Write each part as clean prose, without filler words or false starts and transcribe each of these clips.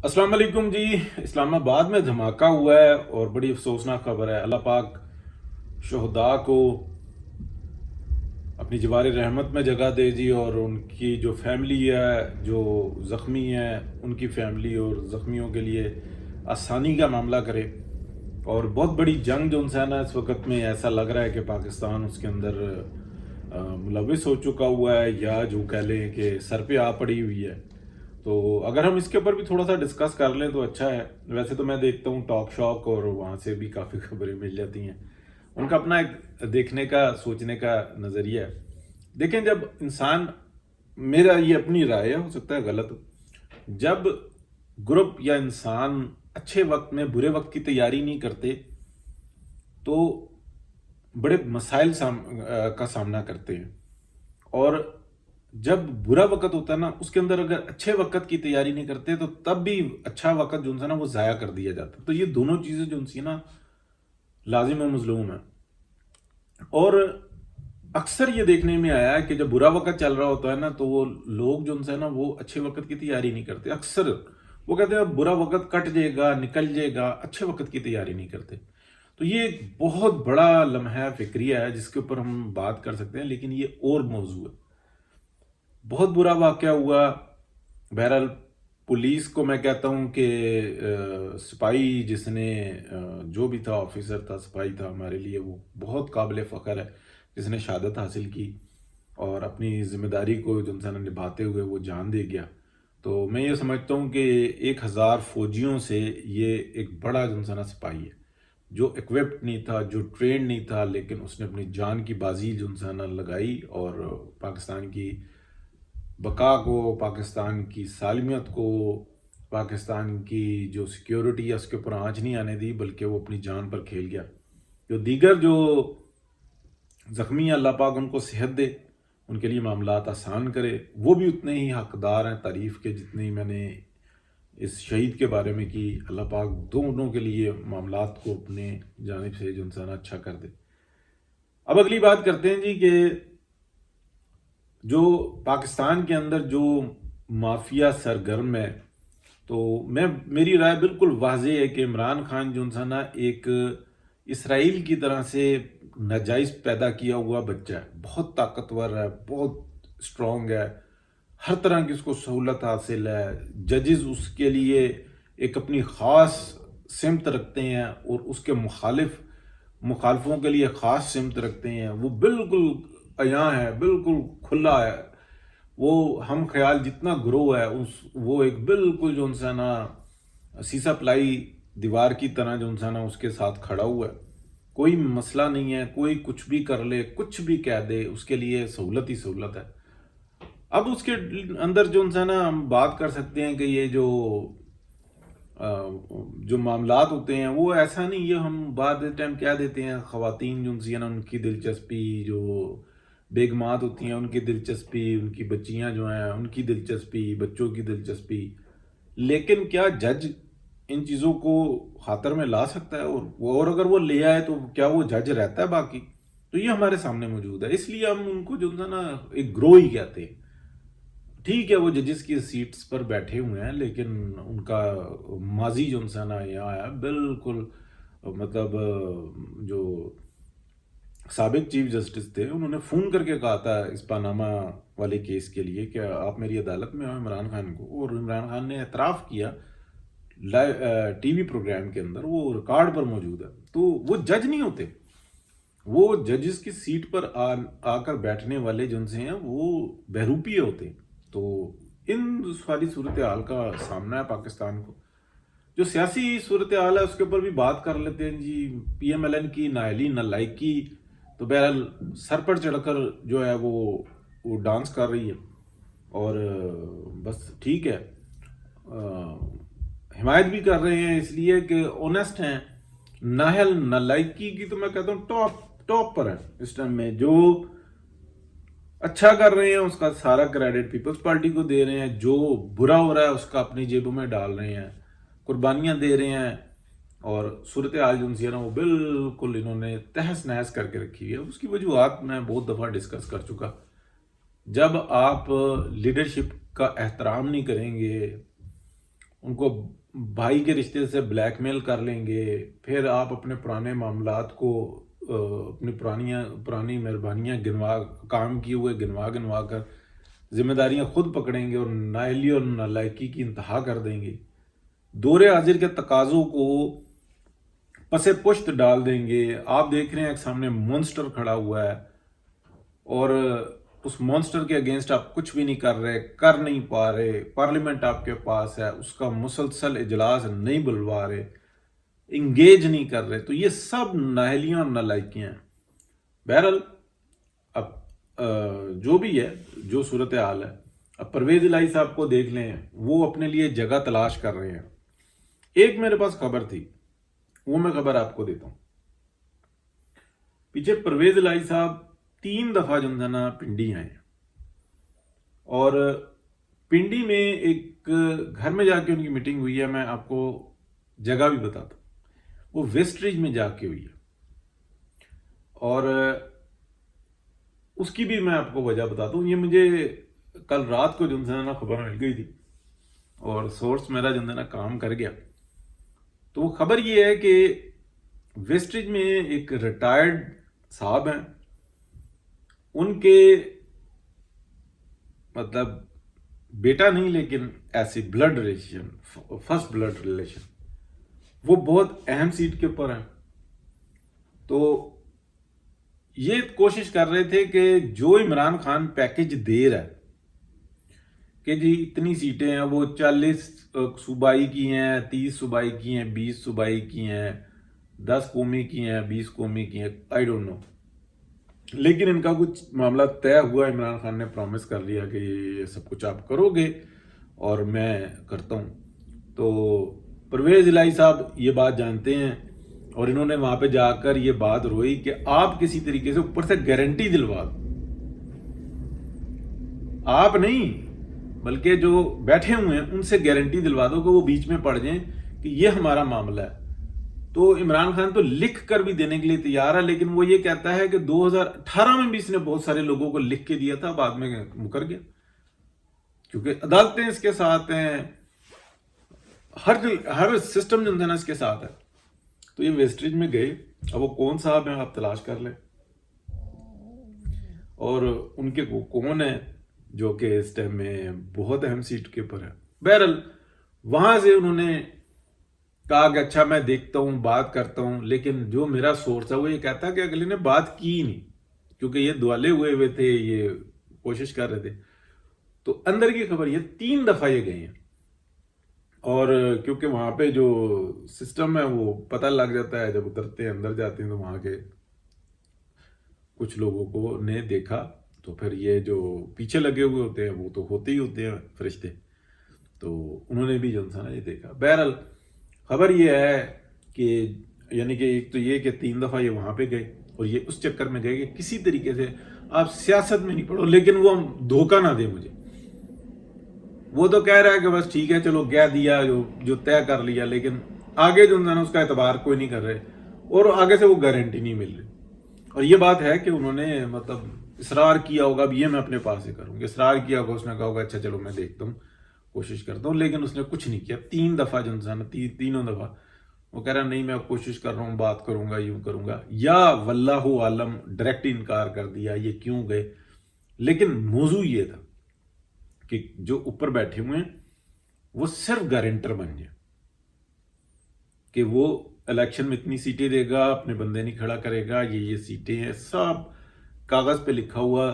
अस्सलाम वालेकुम जी। इस्लामाबाद में धमाका हुआ है और बड़ी अफसोसनाक खबर है। अल्लाह पाक शहदा को अपनी जवार रहमत में जगह दे जी, और उनकी जो फैमिली है, जो ज़ख्मी है, उनकी फैमिली और ज़ख्मियों के लिए आसानी का मामला करे। और बहुत बड़ी जंग जो उनसे है ना, इस वक्त में ऐसा लग रहा है कि पाकिस्तान उसके अंदर मुलविस हो चुका हुआ है, या जो कह लें कि सर पे आ पड़ी हुई है। तो अगर हम इसके ऊपर भी थोड़ा सा डिस्कस कर लें तो अच्छा है। वैसे तो मैं देखता हूँ टॉक शॉक, और वहाँ से भी काफ़ी खबरें मिल जाती हैं। उनका अपना एक देखने का, सोचने का नज़रिया है। देखें, जब इंसान, मेरा ये अपनी राय है, हो सकता है गलत हो, जब ग्रुप या इंसान अच्छे वक्त में बुरे वक्त की तैयारी नहीं करते तो बड़े मसाइल का सामना करते हैं। और जब बुरा वक्त होता है ना, उसके अंदर अगर अच्छे वक्त की तैयारी नहीं करते तो तब भी अच्छा वक्त जो है ना वो ज़ाया कर दिया जाता है। तो ये दोनों चीज़ें जो है ना, लाजिम और मजलूम है। और अक्सर ये देखने में आया है कि जब बुरा वक्त चल रहा होता है ना, तो वो लोग जो है ना वो अच्छे वक्त की तैयारी नहीं करते। अक्सर वो कहते हैं बुरा वक्त कट जाएगा, निकल जाएगा, अच्छे वक्त की तैयारी नहीं करते। तो ये एक बहुत बड़ा लम्हा फिक्रिया है जिसके ऊपर हम बात कर सकते हैं, लेकिन ये और मौजू है। बहुत बुरा वाकया हुआ। बहरहाल, पुलिस को मैं कहता हूँ कि सिपाही जिसने जो भी था, ऑफिसर था, सिपाही था, हमारे लिए वो बहुत काबिल फ़ख्र है, जिसने शहादत हासिल की और अपनी ज़िम्मेदारी को जो इंसान निभाते हुए वो जान दे गया। तो मैं ये समझता हूँ कि 1000 फौजियों से ये एक बड़ा जो इंसान सिपाही है, जो इक्विप्ड नहीं था, जो ट्रेंड नहीं था, लेकिन उसने अपनी जान की बाजी जो इंसान लगाई और पाकिस्तान की बका को, पाकिस्तान की सालमियत को, पाकिस्तान की जो सिक्योरिटी है उसके ऊपर आँच नहीं आने दी, बल्कि वो अपनी जान पर खेल गया। जो दीगर जो ज़ख्मी है, अल्लाह पाक उनको सेहत दे, उनके लिए मामलात आसान करे। वो भी उतने ही हकदार हैं तारीफ़ के जितनी मैंने इस शहीद के बारे में की। अल्लाह पाक दोनों के लिए मामलात को अपने जानिब से जो इंसान अच्छा कर दे। अब अगली बात करते हैं जी, कि जो पाकिस्तान के अंदर जो माफिया सरगर्म है, तो मेरी राय बिल्कुल वाज़ेह है कि इमरान खान जो है ना एक इसराइल की तरह से नाजायज़ पैदा किया हुआ बच्चा है। बहुत ताकतवर है, बहुत स्ट्रॉन्ग है, हर तरह की उसको सहूलत हासिल है। जजेस उसके लिए एक अपनी ख़ास सिमत रखते हैं और उसके मुखालफों के लिए ख़ास सिमत रखते हैं। वो बिल्कुल अयां है, बिल्कुल खुला है। वो हम ख्याल जितना ग्रो है, उस वो एक बिल्कुल जो है ना सीसा प्लाई दीवार की तरह जो है ना उसके साथ खड़ा हुआ है। कोई मसला नहीं है, कोई कुछ भी कर ले, कुछ भी कह दे, उसके लिए सहूलत ही सहूलत है। अब उसके अंदर जो है ना हम बात कर सकते हैं कि ये अ, जो मामलात होते हैं वो ऐसा नहीं, ये हम बाद टाइम कह देते हैं ख़वातीन जो है ना उनकी दिलचस्पी, जो बेगमात होती हैं उनकी दिलचस्पी, उनकी बच्चियां जो हैं उनकी दिलचस्पी, बच्चों की दिलचस्पी। लेकिन क्या जज इन चीज़ों को खातर में ला सकता है? और अगर वो ले आए तो क्या वो जज रहता है बाकी? तो ये हमारे सामने मौजूद है, इसलिए हम उनको जो है ना एक ग्रो ही कहते हैं। ठीक है, वो जजेस की सीट्स पर बैठे हुए हैं, लेकिन उनका माजी जो है ना यहाँ आया बिल्कुल, मतलब जो साबिक चीफ जस्टिस थे उन्होंने फ़ोन करके कहा था इस पानामा वाले केस के लिए कि आप मेरी अदालत में आओ इमरान खान को। और इमरान खान ने एतराफ़ किया लाइव टीवी प्रोग्राम के अंदर, वो रिकॉर्ड पर मौजूद है। तो वो जज नहीं होते, वो जजेस की सीट पर आकर बैठने वाले जिनसे हैं वो बहरूपीय होते हैं। तो इन सारी सूरत हाल का सामना है पाकिस्तान को। जो सियासी सूरत हाल है उसके ऊपर भी बात कर लेते हैं जी। PMLN की नाअहली नालायकी तो बहरहाल सर पर चढ़कर जो है वो डांस कर रही है। और बस ठीक है, हिमायत भी कर रहे हैं इसलिए कि ऑनेस्ट हैं। नाहल नालायकी की तो मैं कहता हूँ टॉप टॉप पर है इस टाइम में। जो अच्छा कर रहे हैं उसका सारा क्रेडिट पीपल्स पार्टी को दे रहे हैं, जो बुरा हो रहा है उसका अपनी जेबों में डाल रहे हैं, कुर्बानियां दे रहे हैं। और सूरत हाल जो है ना वो बिल्कुल इन्होंने तहस नहस करके रखी है। उसकी वजूहत मैं बहुत दफ़ा डिस्कस कर चुका। जब आप लीडरशिप का एहतराम नहीं करेंगे ان کو بھائی کے رشتے سے بلیک میل کر لیں گے، پھر آپ اپنے پرانے معاملات کو اپنی پرانی مہربانیاں گنوا، کام کیے ہوئے گنوا کر ذمہ داریاں خود پکڑیں گے اور نااہلی اور نالائکی کی انتہا کر دیں گے، دور حاضر کے تقاضوں کو پس پشت ڈال دیں گے۔ آپ دیکھ رہے ہیں ایک سامنے مونسٹر کھڑا ہوا ہے اور اس مونسٹر کے اگینسٹ آپ کچھ بھی نہیں کر نہیں پا رہے، پارلیمنٹ آپ کے پاس ہے، اس کا مسلسل اجلاس نہیں بلوا رہے، انگیج نہیں کر رہے، تو یہ سب نااہلیاں اور نالائکیاں ہیں۔ بہرحال اب جو بھی ہے، جو صورتحال ہے، اب پرویز الہی صاحب کو دیکھ لیں، وہ اپنے لیے جگہ تلاش کر رہے ہیں۔ ایک میرے پاس خبر تھی، وہ میں خبر آپ کو دیتا ہوں۔ پیچھے پرویز الہی صاحب 3 دفعہ جو ہے نا پنڈی آئے ہیں، اور پنڈی میں ایک گھر میں جا کے ان کی میٹنگ ہوئی ہے، میں آپ کو جگہ بھی بتاتا ہوں، وہ ویسٹ رج میں جا کے ہوئی ہے، اور اس کی بھی میں آپ کو وجہ بتاتا ہوں۔ یہ مجھے کل رات کو جو ہے نا خبر مل گئی تھی اور سورس میرا جو ہے نا کام کر گیا، تو وہ خبر یہ ہے کہ ویسٹ رج میں ایک ریٹائرڈ صاحب ہیں، ان کے مطلب بیٹا نہیں لیکن ایسی blood relation, first blood relation, وہ بہت اہم سیٹ کے اوپر ہیں، تو یہ کوشش کر رہے تھے کہ جو عمران خان پیکج دے رہا ہے کہ جی اتنی سیٹیں ہیں، وہ 40 صوبائی کی ہیں، 30 صوبائی کی ہیں، 20 صوبائی کی ہیں، 10 قومی کی ہیں، 20 قومی کی ہیں، آئی ڈونٹ نو، لیکن ان کا کچھ معاملہ طے ہوا، عمران خان نے پرومس کر لیا کہ یہ سب کچھ آپ کرو گے اور میں کرتا ہوں۔ تو پرویز الہی صاحب یہ بات جانتے ہیں اور انہوں نے وہاں پہ جا کر یہ بات روئی کہ آپ کسی طریقے سے اوپر سے گارنٹی دلوا دو، آپ نہیں بلکہ جو بیٹھے ہوئے ہیں ان سے گارنٹی دلوا دو کہ وہ بیچ میں پڑ جائیں کہ یہ ہمارا معاملہ ہے۔ تو عمران خان تو لکھ کر بھی دینے کے لیے تیار ہے، لیکن وہ یہ کہتا ہے کہ 2018 میں بھی اس نے بہت سارے لوگوں کو لکھ کے دیا تھا، بعد میں مکر گیا کیونکہ عدالتیں اس کے ساتھ ہیں، ہر سسٹم جو ہے نا اس کے ساتھ ہے۔ تو یہ ویسٹریج میں گئے، اب وہ کون صاحب ہیں آپ تلاش کر لیں، اور ان کے کون ہیں جو کہ اس ٹائم میں بہت اہم سیٹ کے اوپر ہے۔ بہرحال وہاں سے انہوں نے کہا کہ اچھا میں دیکھتا ہوں، بات کرتا ہوں، لیکن جو میرا سورس ہے وہ یہ کہتا ہے کہ اگلے نے بات کی نہیں، کیونکہ یہ دوالے ہوئے تھے، یہ کوشش کر رہے تھے۔ تو اندر کی خبر یہ 3 دفعہ یہ گئے ہیں، اور کیونکہ وہاں پہ جو سسٹم ہے وہ پتہ لگ جاتا ہے، جب اترتے ہیں اندر جاتے ہیں تو وہاں کے کچھ لوگوں کو نے دیکھا، تو پھر یہ جو پیچھے لگے ہوئے ہوتے ہیں وہ تو ہوتے ہی ہوتے ہیں فرشتے، تو انہوں نے بھی جو تھا نا یہ دیکھا۔ بہرحال خبر یہ ہے کہ یعنی کہ ایک تو یہ کہ 3 دفعہ یہ وہاں پہ گئے، اور یہ اس چکر میں گئے کہ کسی طریقے سے آپ سیاست میں نہیں پڑھو لیکن وہ دھوکہ نہ دے مجھے۔ وہ تو کہہ رہا ہے کہ بس ٹھیک ہے چلو کہہ دیا، جو طے کر لیا، لیکن آگے جو ہے نا اس کا اعتبار کوئی نہیں کر رہے، اور آگے سے وہ گارنٹی نہیں مل رہی۔ اور یہ بات ہے کہ انہوں نے مطلب اصرار کیا ہوگا، اب یہ میں اپنے پاس سے کروں گا، اصرار کیا ہوگا، اس نے کہا ہوگا اچھا چلو میں دیکھتا ہوں، کوشش کرتا ہوں، لیکن اس نے کچھ نہیں کیا۔ 3 دفعہ جو ہے نا، تینوں دفعہ وہ کہہ رہا نہیں میں کوشش کر رہا ہوں، بات کروں گا، یوں کروں گا، یا واللہ عالم ڈائریکٹ انکار کر دیا یہ کیوں گئے۔ لیکن موضوع یہ تھا کہ جو اوپر بیٹھے ہوئے ہیں وہ صرف گارنٹر بن جائے کہ وہ الیکشن میں اتنی سیٹیں دے گا، اپنے بندے نہیں کھڑا کرے گا، یہ سیٹیں ہیں، سب کاغذ پہ لکھا ہوا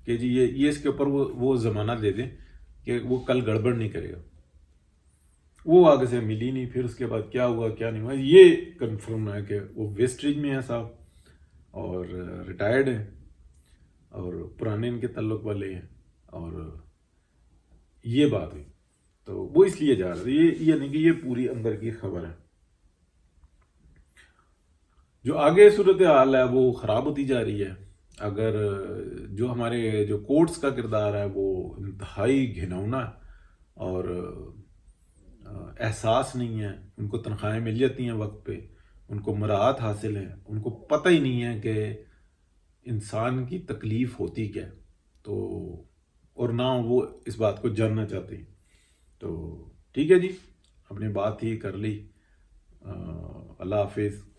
کہ جی یہ اس کے اوپر وہ ضمانت دے دیں کہ وہ کل گڑبڑ نہیں کرے گا۔ وہ آگے سے ملی نہیں، پھر اس کے بعد کیا ہوا کیا نہیں ہوا یہ کنفرم ہے کہ وہ ویسٹریج میں ہے صاحب، اور ریٹائرڈ ہیں، اور پرانے ان کے تعلق والے ہیں، اور یہ بات ہوئی، تو وہ اس لیے جا رہے تھے۔ یہ نہیں کہ یہ پوری اندر کی خبر ہے۔ جو آگے صورتحال ہے وہ خراب ہوتی جا رہی ہے، اگر جو ہمارے جو کورٹس کا کردار ہے وہ انتہائی گھناؤنا اور احساس نہیں ہے، ان کو تنخواہیں مل جاتی ہیں وقت پہ، ان کو مراعات حاصل ہیں، ان کو پتہ ہی نہیں ہے کہ انسان کی تکلیف ہوتی کیا ہے، تو اور نہ وہ اس بات کو جاننا چاہتے ہیں۔ تو ٹھیک ہے جی، اپنی بات ہی کر لی. اللہ حافظ.